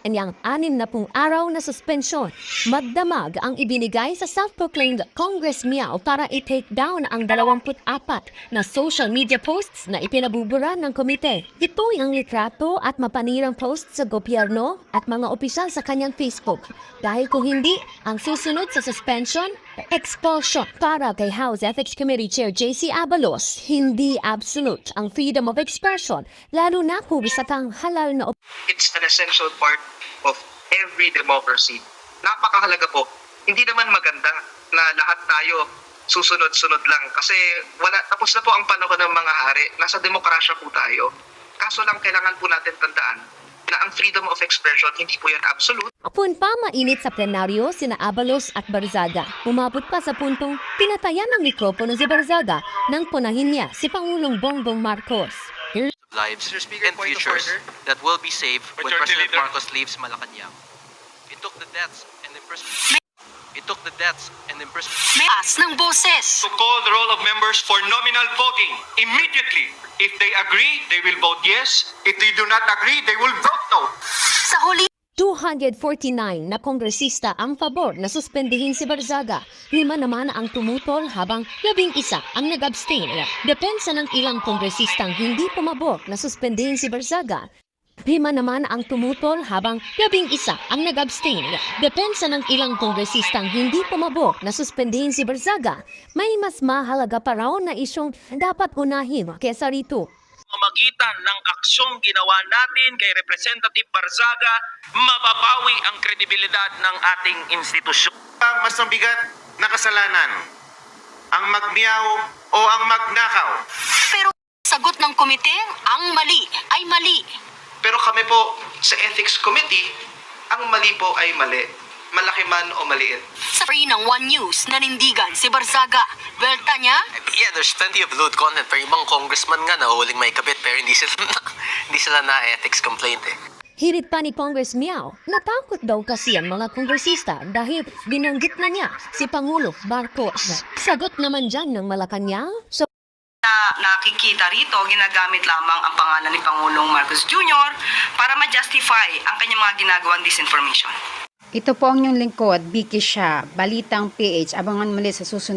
kanyang 60 araw na suspensyon. Magdamag ang ibinigay sa self-proclaimed Congress Miao para i-take down ang 24 na social media posts na ipinabubura ng komite. Ito ang litrato at mapanirang posts sa gobyerno at mga opisyal sa kanyang Facebook. Dahil kung hindi, ang susunod sa suspension, expulsion. Para kay House Ethics Committee Chair J.C. Abalos, hindi absolute ang freedom of expression, lalo na kung isa kang halal na It's an essential part of every democracy. Napakahalaga po. Hindi naman maganda na lahat tayo susunod-sunod lang kasi tapos na po ang panahon ng mga hari. Nasa demokrasya po tayo. Kaso lang kailangan po natin tandaan na ang freedom of expression hindi po yan absolute. Apun pa mainit sa plenaryo sina Abalos at Barzaga. Umabot pa sa puntong pinatayan ng mikropono si Barzaga nang punahin niya si Pangulong Bongbong Marcos. Lives and futures that will be saved when President Marcos leaves Malacanang. It took the deaths and imprisonment. Taas ng boses. To call the roll of members for nominal voting immediately. If they agree, they will vote yes. If they do not agree, they will vote no. Sa huli 249 na kongresista ang pabor na suspendihin si Barzaga. 5 naman ang tumutol habang 11 ang nag-abstain. Depensa ng ilang kongresistang hindi pumabor na suspendihin si Barzaga. 5 naman ang tumutol habang 11 ang nag-abstain. Depensa ng ilang kongresistang hindi pumabor na suspendihin si Barzaga. May mas mahalaga pa raw na isyong dapat unahin kesa rito. Pamamagitan ng aksyong ginawa natin kay Representative Barzaga, mababawi ang kredibilidad ng ating institusyon. Ang mas mabigat na kasalanan, ang magmiyaw o ang magnakaw. pero sagot ng komite, ang mali ay mali. Pero kami po sa Ethics Committee, ang mali po ay mali. Malaki man o maliit. Sa free ng One News, nanindigan si Barzaga. Welta niya, Yeah, there's plenty of lewd content. Pero ibang congressman nga nahuhuling may kabit pero hindi sila na ethics complaint eh. Hirit pa ni Congress Miao, natakot daw kasi ang mga kongresista dahil binanggit na niya si Pangulo Marcos. Sagot naman dyan ng Malacanang, nakikita rito, ginagamit lamang ang pangalan ni Pangulong Marcos Jr. para ma-justify ang kanyang mga ginagawang disinformation. Ito po ang inyong lingkod, Vicky Siya, Balitang PH. Abangan muli sa susunod.